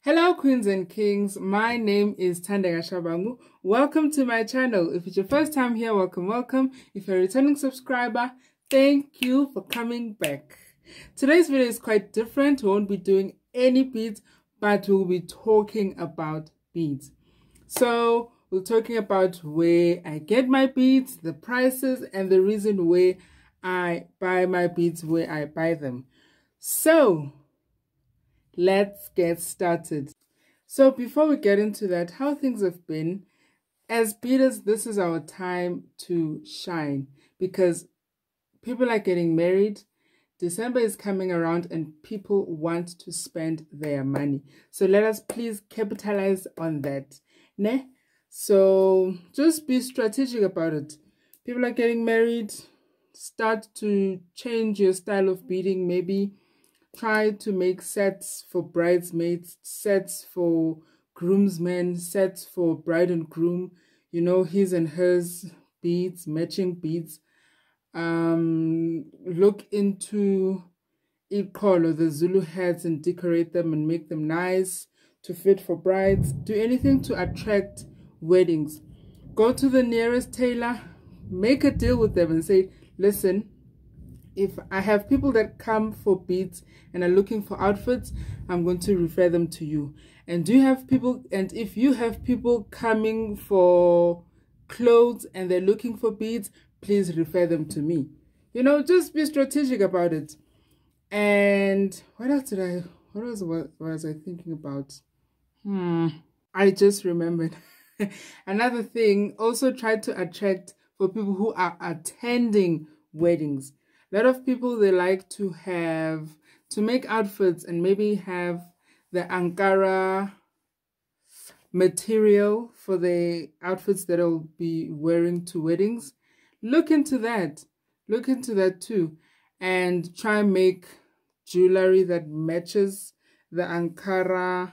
Hello queens and kings, my name is Tanda. Welcome to my channel. If it's your first time here, welcome. If you're a returning subscriber, thank you for coming back. Today's video is quite different. We won't be doing any beads, but we'll be talking about beads. So we're talking about where I get my beads, the prices, and the reason why I buy my beads where I buy them. So let's get started. So before we get into that, how things have been, as beaders, this is our time to shine because people are getting married. December is coming around and people want to spend their money. So let us please capitalize on that. Ne? So just be strategic about it. People are getting married. Start to change your style of beading. Maybe try to make sets for bridesmaids, sets for groomsmen, sets for bride and groom, you know, his and hers beads, matching beads. Look into or the Zulu hats and decorate them and make them nice to fit for brides. Do anything to attract weddings. Go to the nearest tailor, make a deal with them and say, listen, if I have people that come for beads and are looking for outfits, I'm going to refer them to you. And if you have people coming for clothes and they're looking for beads, please refer them to me. You know, just be strategic about it. And what else was I thinking about? I just remembered. Another thing, also try to attract for people who are attending weddings. A lot of people, they like to make outfits and maybe have the Ankara material for the outfits that I'll be wearing to weddings. Look into that. Look into that too. And try and make jewelry that matches the Ankara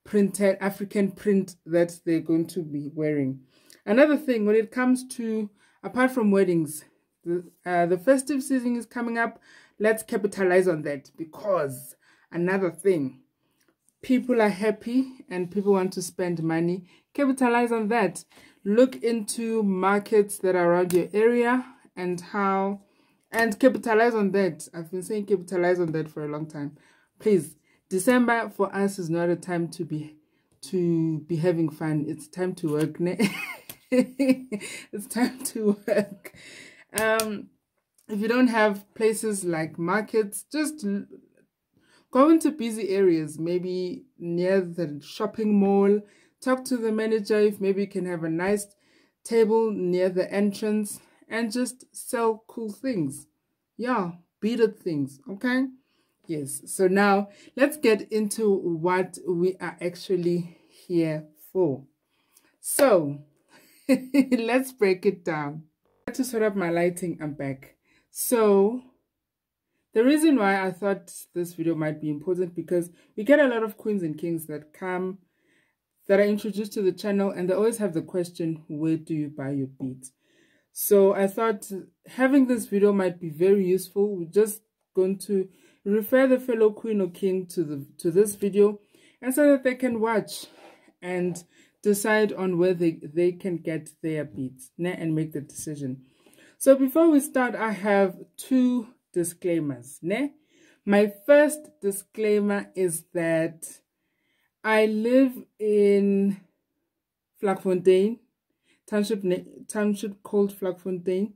printed African print that they're going to be wearing. Another thing, when it comes to, apart from weddings, the festive season is coming up. Let's capitalize on that because another thing, people are happy and people want to spend money. Capitalize on that. Look into markets that are around your area and capitalize on that. I've been saying capitalize on that for a long time. Please, December for us is not a time to be having fun. It's time to work. It's time to work. If you don't have places like markets, just go into busy areas, maybe near the shopping mall. Talk to the manager if maybe you can have a nice table near the entrance and just sell cool things. Yeah, beaded things, okay? Yes, so now let's get into what we are actually here for. So let's break it down. To sort up my lighting, I'm back. So the reason why I thought this video might be important, because we get a lot of queens and kings that are introduced to the channel and they always have the question, where do you buy your beads? So I thought having this video might be very useful. We're just going to refer the fellow queen or king to this video, and so that they can watch and decide on where they can get their beads and make the decision. So before we start, I have two disclaimers. My first disclaimer is that I live in Vlakfontein, township called Vlakfontein.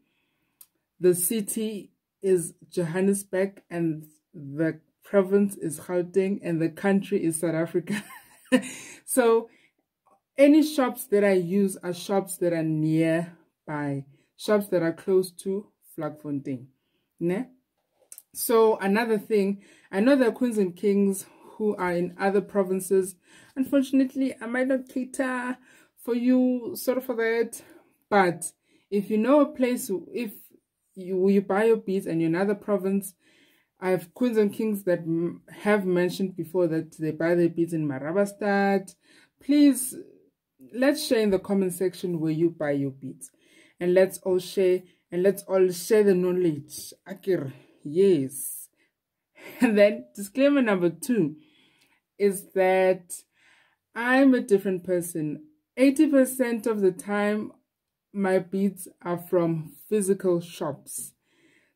The city is Johannesburg and the province is Gauteng and the country is South Africa. So any shops that I use are shops that are nearby, shops that are close to Vlakfontein. So another thing, I know there are queens and kings who are in other provinces. Unfortunately, I might not cater for you for that. But if you know a place, if you buy your beads and you're in another province, I have queens and kings that have mentioned before that they buy their beads in Marabastad. Please, let's share in the comment section where you buy your beads, and let's all share the knowledge. Akir, yes. And then disclaimer number 2 is that I'm a different person. 80% of the time, my beads are from physical shops.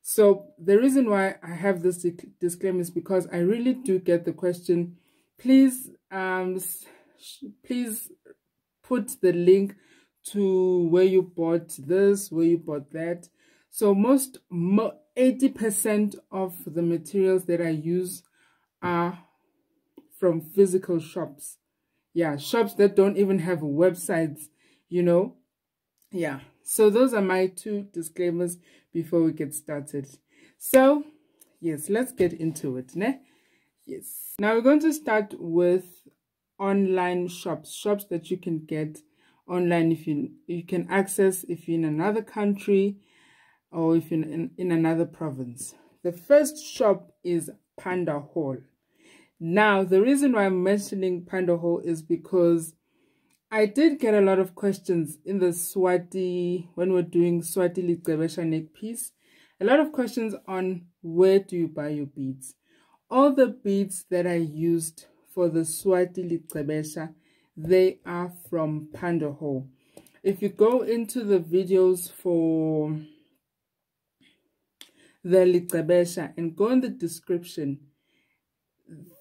So the reason why I have this disclaimer is because I really do get the question, please, please put the link to where you bought this, where you bought that. So 80% of the materials that I use are from physical shops. Yeah, shops that don't even have websites, you know. Yeah, so those are my two disclaimers before we get started. So yes, let's get into it, ne? Yes, now we're going to start with online shops that you can get online if you can access if you're in another country or if you're in another province. The first shop is PandaHall. Now the reason why I'm mentioning PandaHall is because I did get a lot of questions in the Swati, when we're doing Swati Licebesha neck piece, a lot of questions on where do you buy your beads. All the beads that I used for the Swati Licebesha, they are from PandaHall. If you go into the videos for the Licebesha and go in the description,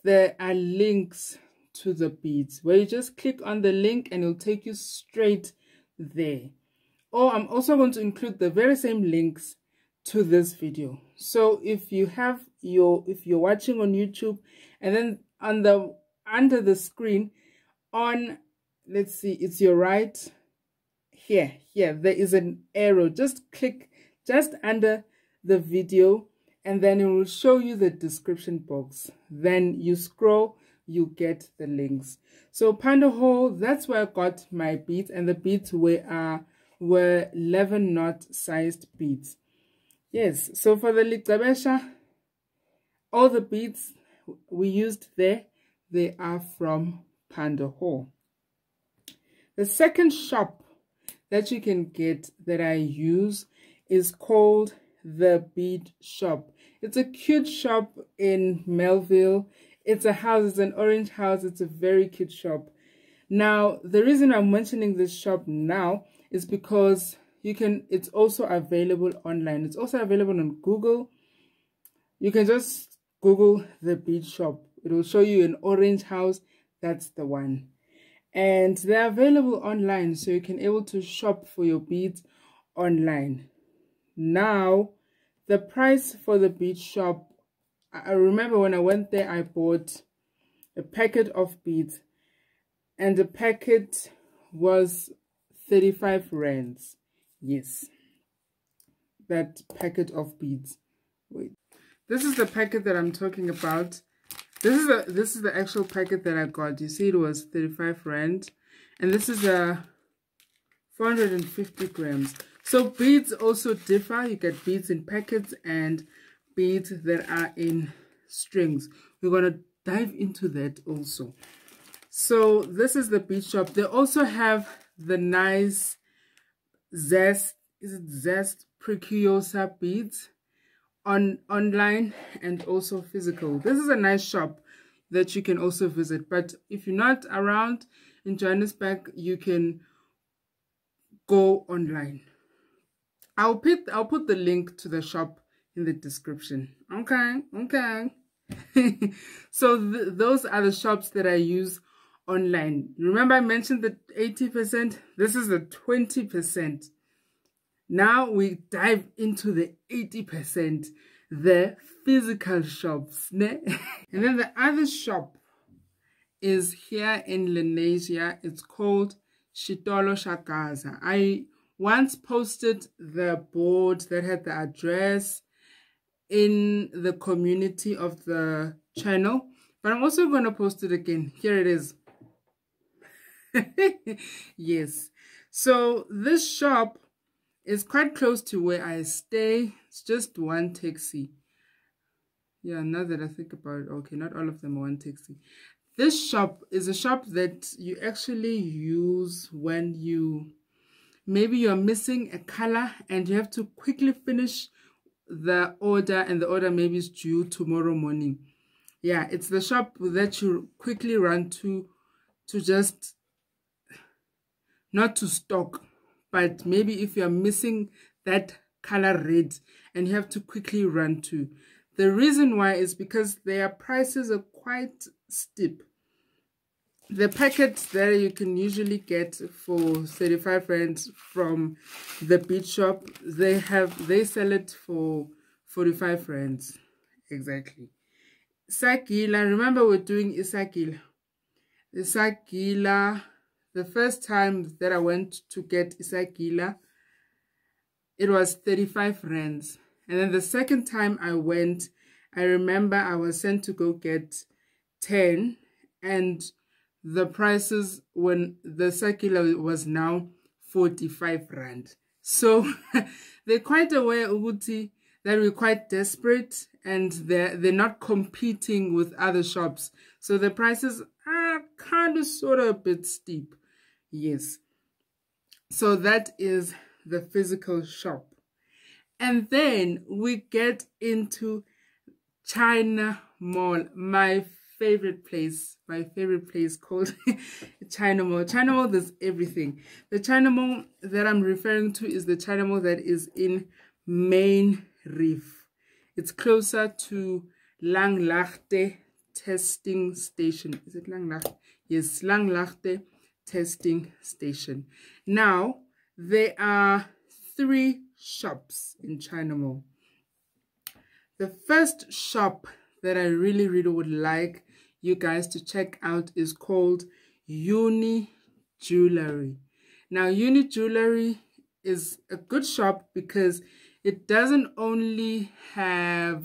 there are links to the beads where you just click on the link and it'll take you straight there. Or I'm also going to include the very same links to this video. So if you're watching on YouTube, and then under the screen on, let's see, it's your right here, there is an arrow. Just click just under the video and then it will show you the description box. Then you scroll, you get the links. So PandaHall, that's where I got my beads, and the beads were 11 knot sized beads. Yes, so for the Licebesha, all the beads we used there, they are from PandaHall. The second shop that you can get that I use is called the Bead Shop. It's a cute shop in Melville. It's a house, it's an orange house. It's a very cute shop. Now, the reason I'm mentioning this shop now is because it's also available online. It's also available on Google. You can just Google the Bead Shop. It will show you an orange house. That's the one. And they're available online, so you can able to shop for your beads online. Now, the price for the Bead Shop, I remember when I went there, I bought a packet of beads, and the packet was 35 rands. Yes, that packet of beads. Wait, this is the packet that I'm talking about. This is the actual packet that I got. You see, it was 35 rand, and this is a 450 grams. So beads also differ. You get beads in packets and beads that are in strings. We're going to dive into that also. So this is the Bead Shop. They also have the nice Zest Preciosa beads online and also physical. This is a nice shop that you can also visit. But if you're not around in Johannesburg, you can go online. I'll put the link to the shop in the description. Okay. So those are the shops that I use online. Remember I mentioned the 80%? This is the 20%. Now we dive into the 80%, the physical shops. Ne? And then the other shop is here in Lenasia. It's called Shitolo Shakaza. I once posted the board that had the address in the community of the channel, but I'm also going to post it again. Here it is. Yes, so this shop is quite close to where I stay. It's just one taxi. Yeah, now that I think about it, okay, not all of them are one taxi. This shop is a shop that you actually use when maybe you're missing a color and you have to quickly finish the order, and the order maybe is due tomorrow morning. Yeah, it's the shop that you quickly run to just, not to stock, but maybe if you're missing that color red and you have to quickly run to. The reason why is because their prices are quite steep. The packets that you can usually get for 35 rands from the Bead Shop, they sell it for 45 rands. Exactly. Sagila, remember we're doing Isagila. Isagila, the first time that I went to get Isagila, it was 35 rands. And then the second time I went, I remember I was sent to go get 10, and the prices when the circular was now 45 rand. So they're quite aware, Uguti, that we're quite desperate and they're not competing with other shops. So the prices are kind of sort of a bit steep. Yes. So that is the physical shop. And then we get into China Mall, my favorite place called China Mall. China Mall, there's everything. The China Mall that I'm referring to is the China Mall that is in Main Reef. It's closer to Langlaagte testing station. Is it Langlaagte? Yes, Langlaagte testing station. Now, there are 3 shops in China Mall. The first shop that I really would like you guys to check out is called Uni Jewellery. Now, Uni Jewellery is a good shop because it doesn't only have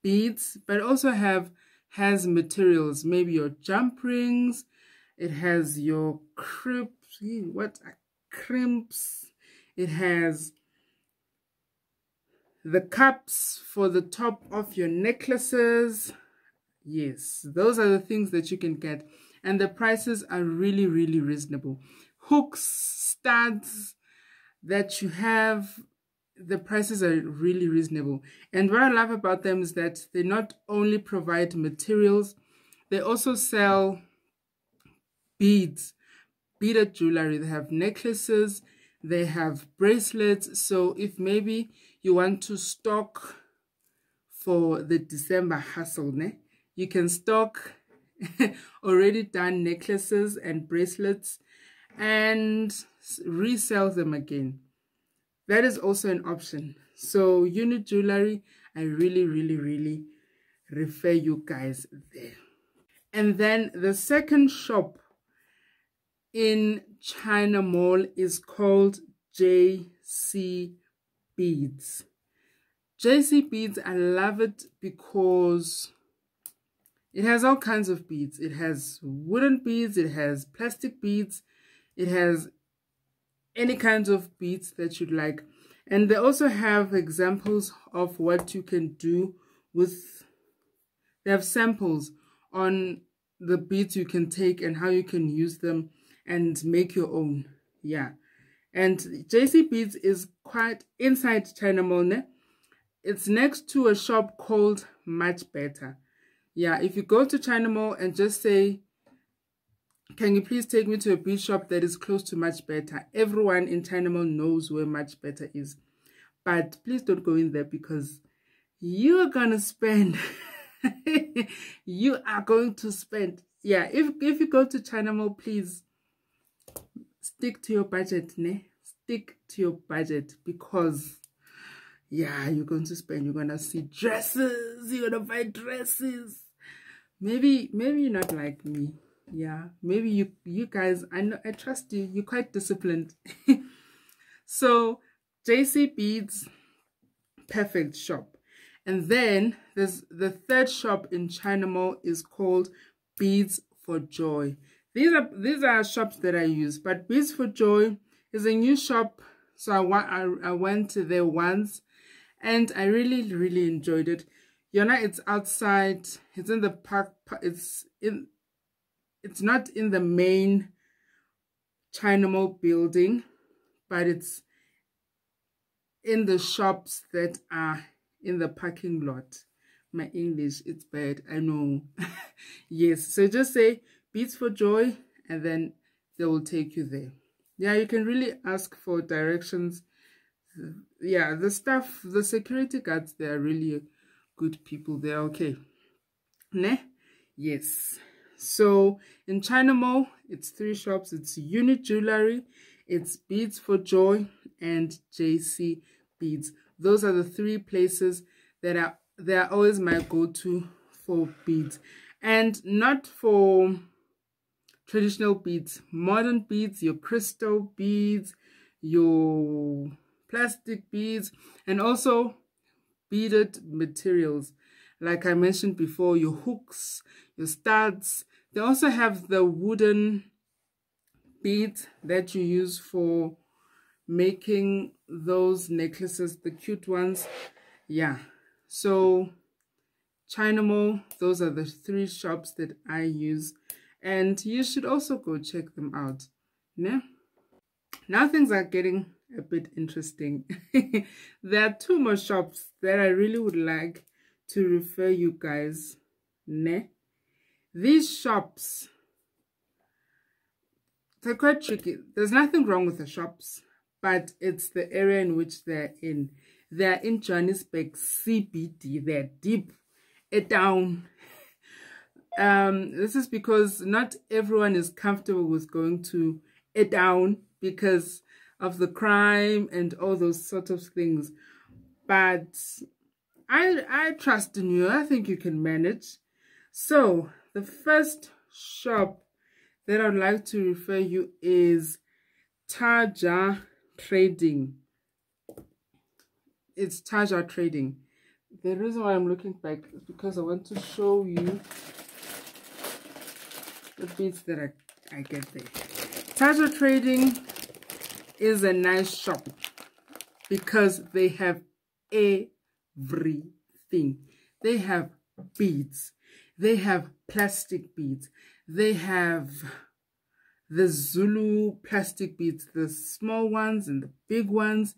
beads, but also has materials, maybe your jump rings, it has your crimps, it has the cups for the top of your necklaces. Yes, those are the things that you can get, and the prices are really reasonable. Hooks, studs that you have, the prices are really reasonable. And what I love about them is that they not only provide materials, they also sell beads, beaded jewelry. They have necklaces, they have bracelets. So if maybe you want to stock for the December hustle, you can stock already done necklaces and bracelets and resell them again. That is also an option. So Uni Jewellery, I really refer you guys there. And then the second shop in China Mall is called JC Beads. JC Beads, I love it because it has all kinds of beads. It has wooden beads, it has plastic beads, it has any kinds of beads that you'd like. And they also have examples of what you can do with, they have samples on the beads you can take and how you can use them and make your own. Yeah. And JC Beads is quite inside China Mall. It's next to a shop called Much Better. Yeah, if you go to China Mall and just say, can you please take me to a bead shop that is close to Much Better? Everyone in China Mall knows where Much Better is. But please don't go in there because you are going to spend. You are going to spend. Yeah, if you go to China Mall, please stick to your budget, Stick to your budget because, yeah, you're going to spend. You're going to see dresses. You're going to buy dresses. Maybe you're not like me. Yeah, maybe you guys, I trust you. You're quite disciplined. So, JC Beads, perfect shop. And then there's the third shop in China Mall is called Beads for Joy. These are shops that I use, but Beads for Joy is a new shop. So I went there once and I really enjoyed it. It's outside. It's in the park. It's not in the main China Mall building, but it's in the shops that are in the parking lot. My English, it's bad, I know. Yes, so just say Beads for Joy and then they will take you there. Yeah, you can really ask for directions. Yeah, the staff, the security guards, they are really good people. They're okay. Ne? Yes. So in China Mall, it's 3 shops. It's Uni Jewellery, it's Beads for Joy, and JC Beads. Those are the 3 places that are always my go-to for beads. And not for traditional beads, modern beads, your crystal beads, your plastic beads, and also beaded materials. Like I mentioned before, your hooks, your studs. They also have the wooden beads that you use for making those necklaces, the cute ones. Yeah, so China Mall, those are the 3 shops that I use, and you should also go check them out. Yeah? Now things are getting a bit interesting. There are 2 more shops that I really would like to refer you guys. Ne? These shops, they're quite tricky. There's nothing wrong with the shops, but it's the area in which they're in. They're in Johannesburg CBD. They're deep down. This is because not everyone is comfortable with going to a down because of the crime and all those sort of things. But I trust in you. I think you can manage. So the first shop that I'd like to refer you is Taja Trading. It's Taja Trading. The reason why I'm looking back is because I want to show you the beads that I get there. Taja Trading is a nice shop because they have everything. They have beads, they have plastic beads, they have the Zulu plastic beads, the small ones and the big ones.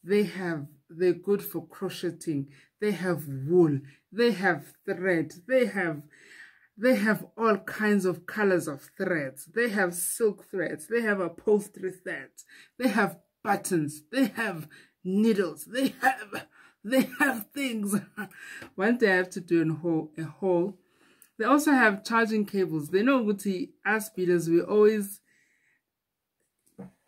They're good for crocheting. They have wool, they have thread, they have all kinds of colors of threads. They have silk threads, they have upholstery threads, they have buttons, they have needles, they have things. One day I have to do a haul. They also have charging cables. They know what us beaders, we always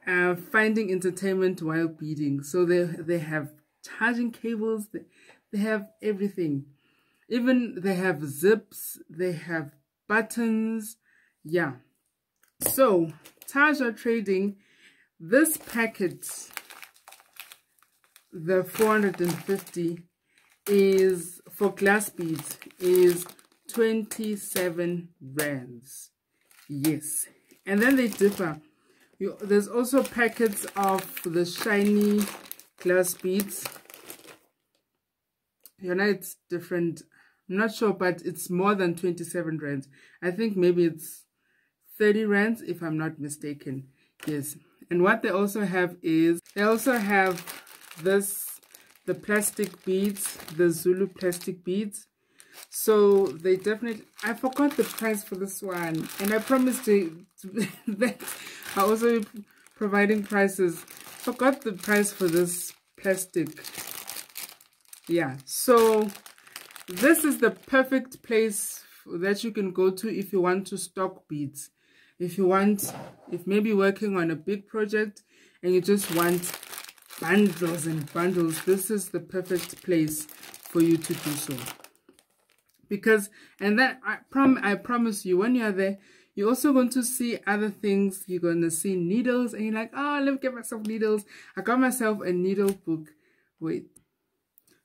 finding entertainment while beading. So they have charging cables, they have everything. Even they have zips, they have buttons. Yeah. So Taja Trading, this packet, the 450 is for glass beads, is 27 rands. Yes. And then they differ. There's also packets of the shiny glass beads. You know, it's different. I'm not sure, but it's more than 27 rands. I think maybe it's 30 rands if I'm not mistaken. Yes. And what they also have is, they also have the plastic beads, the Zulu plastic beads. So they definitely, I forgot the price for this one, and I promised that I also be providing prices. Forgot the price for this plastic. Yeah, so this is the perfect place that you can go to if you want to stock beads. If maybe working on a big project and you just want bundles and bundles, this is the perfect place for you to do so. Because, and then I promise you, when you're there, you're also going to see other things. You're going to see needles, and you're like, oh, let me get myself needles. I got myself a needle book. Wait,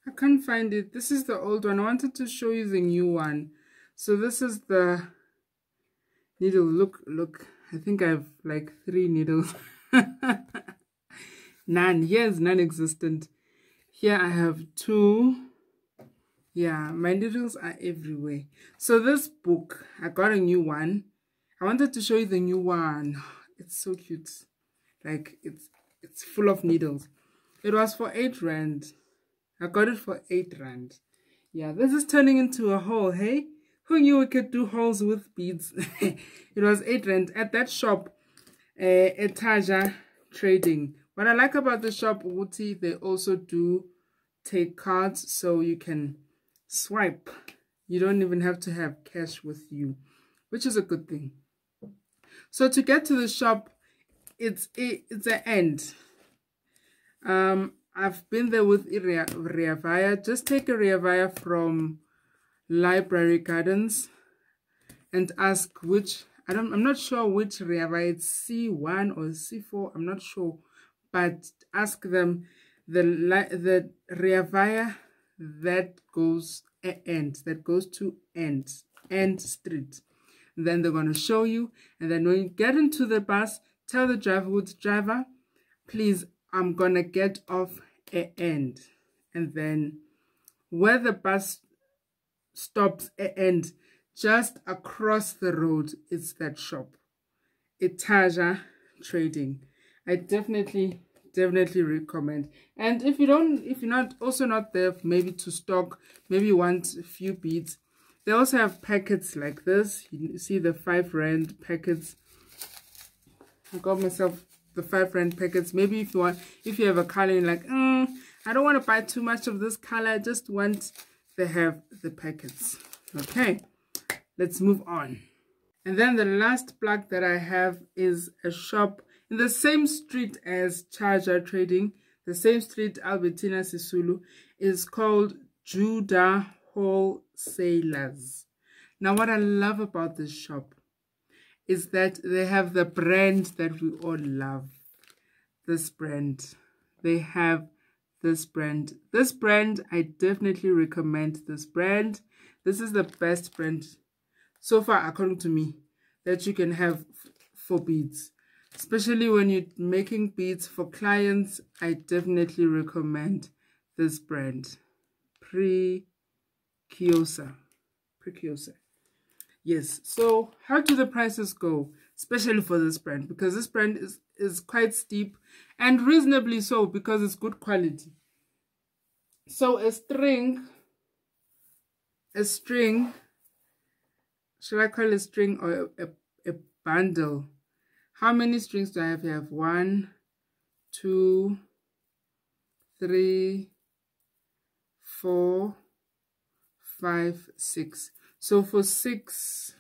I can't find it. This is the old one. I wanted to show you the new one. So this is the needle. Look. I think I have like 3 needles. None. Here's non-existent. Here I have 2. Yeah, my needles are everywhere. So this book, I got a new one. I wanted to show you the new one. It's so cute. Like, it's full of needles. It was for 8 rand. I got it for 8 rand. Yeah, this is turning into a haul, hey? Who knew we could do hauls with beads? It was 8 rand at that shop, Etaja Trading. What I like about the shop, Uti, they also do take cards, so you can swipe. You don't even have to have cash with you, which is a good thing. So to get to the shop, it's an end. I've been there with Riavaya. Just take a Riavaya from Library Gardens and ask which, I'm not sure which Riavaya, it's C1 or C4, I'm not sure, but ask them the Riavaya that goes to end street. Then they're going to show you, and then when you get into the bus, tell the driver, please, I'm going to get off end. And then where the bus stops end, just across the road, is that shop, Etaja Trading. I definitely recommend. And if you're not there, maybe to stock, maybe you want a few beads, they also have packets like this. You see the 5 rand packets. I got myself the 5 rand packets. Maybe if you have a color, you're like, I don't want to buy too much of this color, I just want, they have the packets. Okay, let's move on. And then the last plug that I have is a shop in the same street as Charger Trading, the same street, Albertina Sisulu, is called Judah Wholesalers. Now, what I love about this shop is that they have the brand that we all love. This brand. They have this brand. This brand, I definitely recommend this brand. This is the best brand so far, according to me, that you can have for beads. Especially when you're making beads for clients, I definitely recommend this brand. Preciosa. Yes, so how do the prices go? Especially for this brand, because this brand is quite steep and reasonably so, because it's good quality. So a string, should I call it a string or a bundle? How many strings do I have? You have 1, 2, 3, 4, 5, 6. So for 6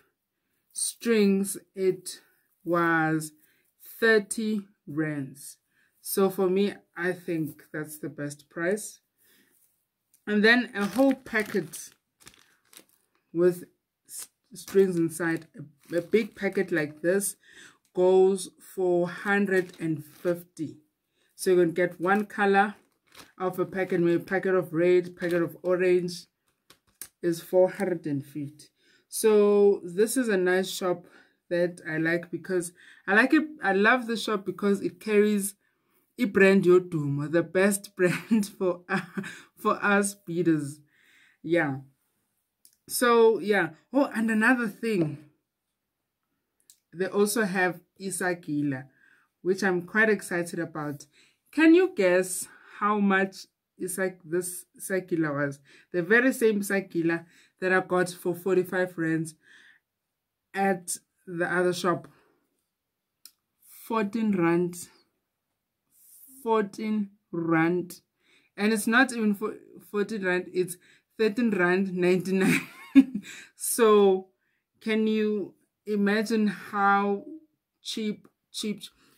strings, it was 30 rands. So for me, I think that's the best price. And then a whole packet with strings inside, a big packet like this, goes for 150. So you can get one color of a packet, maybe a packet of red, packet of orange is 450. So this is a nice shop that I like, because I like it. I love the shop because it carries a brand Yotum, the best brand for us beaders. Yeah. So yeah. Oh, and another thing, they also have Isagila, which I'm quite excited about. Can you guess how much this Isagila was? The very same Isagila that I got for 45 rands at the other shop. 14 rand. 14 rand. And it's not even 14 rand, it's 13 rand 99. So can you imagine how cheap?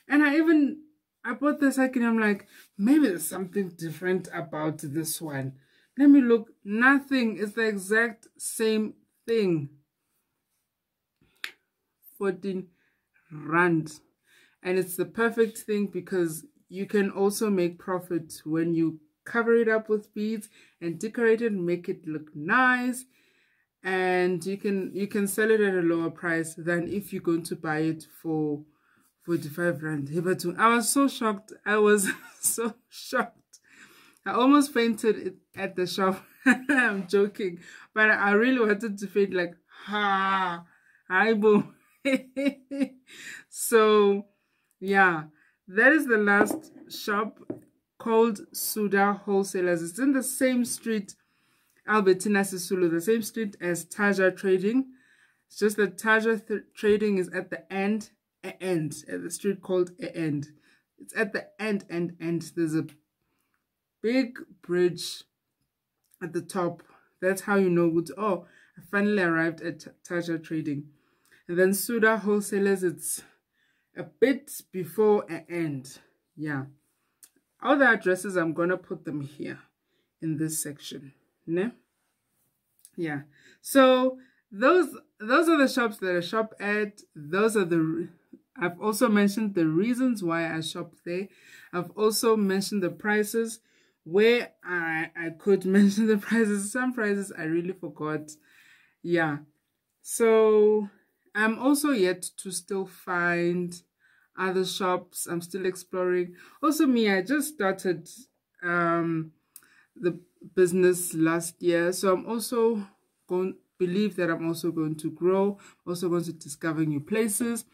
And I bought this and I'm like, maybe there's something different about this one. Let me look. Nothing. It's the exact same thing. 14 rand. And it's the perfect thing, because you can also make profit when you cover it up with beads and decorate it and make it look nice. And you can sell it at a lower price than if you're going to buy it for 45 rand. I was so shocked. I was so shocked. I almost fainted at the shop. I'm joking, but I really wanted to faint, like, ha, hi, boom. So yeah, that is the last shop, called Suda Wholesalers. It's in the same street Albertina Sisulu, the same street as Taja Trading. It's just that Taja Trading is at the end, at the street called end. It's at the end. There's a big bridge at the top. That's how you know good. Oh, I finally arrived at Taja Trading. And then Suda Wholesalers, it's a bit before end. Yeah. All the addresses, I'm going to put them here in this section. Ne? Yeah. So those are the shops that I shop at. Those are I've also mentioned the reasons why I shop there. I've also mentioned the prices where I could mention the prices. Some prices I really forgot. Yeah. So I'm also yet to still find other shops. I'm still exploring. Also me, I just started the business last year. So I'm also believe that I'm also going to grow, also going to discover new places.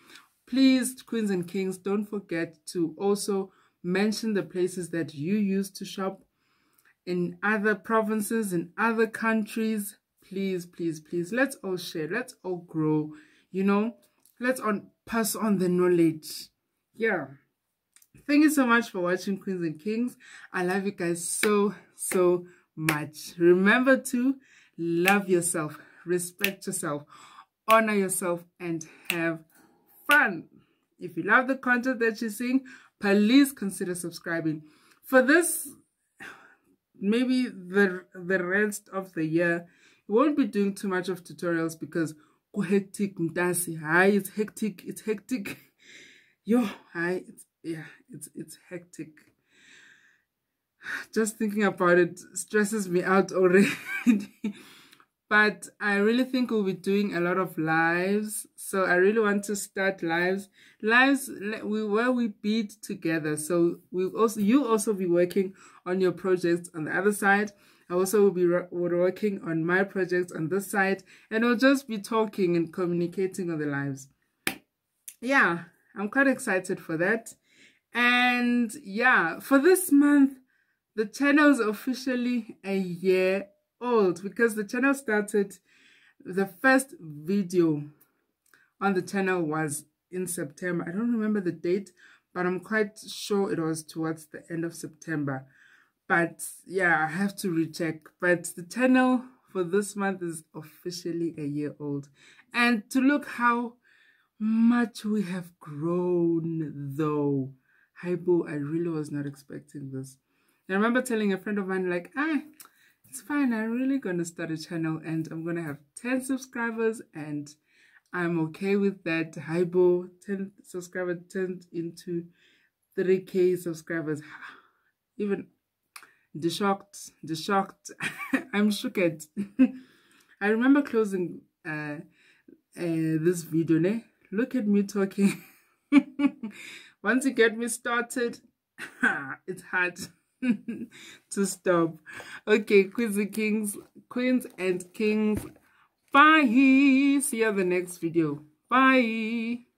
Please, Queens and Kings, don't forget to also mention the places that you used to shop in other provinces, in other countries. Please, please, please, let's all share, let's all grow, you know, let's pass on the knowledge. Yeah. Thank you so much for watching, Queens and Kings. I love you guys so, so much. Remember to love yourself, respect yourself, honor yourself, and have fun. If you love the content that you're seeing, please consider subscribing. For this, maybe the rest of the year, we won't be doing too much of tutorials because hectic, it's hectic, it's hectic. Yo, it's hectic. Just thinking about it stresses me out already. But I really think we'll be doing a lot of lives. So I really want to start lives where we bead together. So you'll also be working on your projects on the other side. I also will be working on my projects on this side, and we'll just be talking and communicating on the lives. Yeah, I'm quite excited for that. And yeah, for this month, the channel is officially a year old because the channel started, the first video on the channel was in September. I don't remember the date, but I'm quite sure it was towards the end of September. But yeah, I have to recheck. But the channel for this month is officially a year old. And to look how much we have grown though. Haibo, I really was not expecting this. I remember telling a friend of mine, like, it's fine, I'm really going to start a channel and I'm going to have 10 subscribers and I'm okay with that. Haibo, 10 subscribers turned into 3K subscribers. Even the shocked. I'm shocked. I remember closing this video, ne? Look at me talking. Once you get me started, it's hard to stop. Okay, Queens and Kings, bye. See you in the next video. Bye.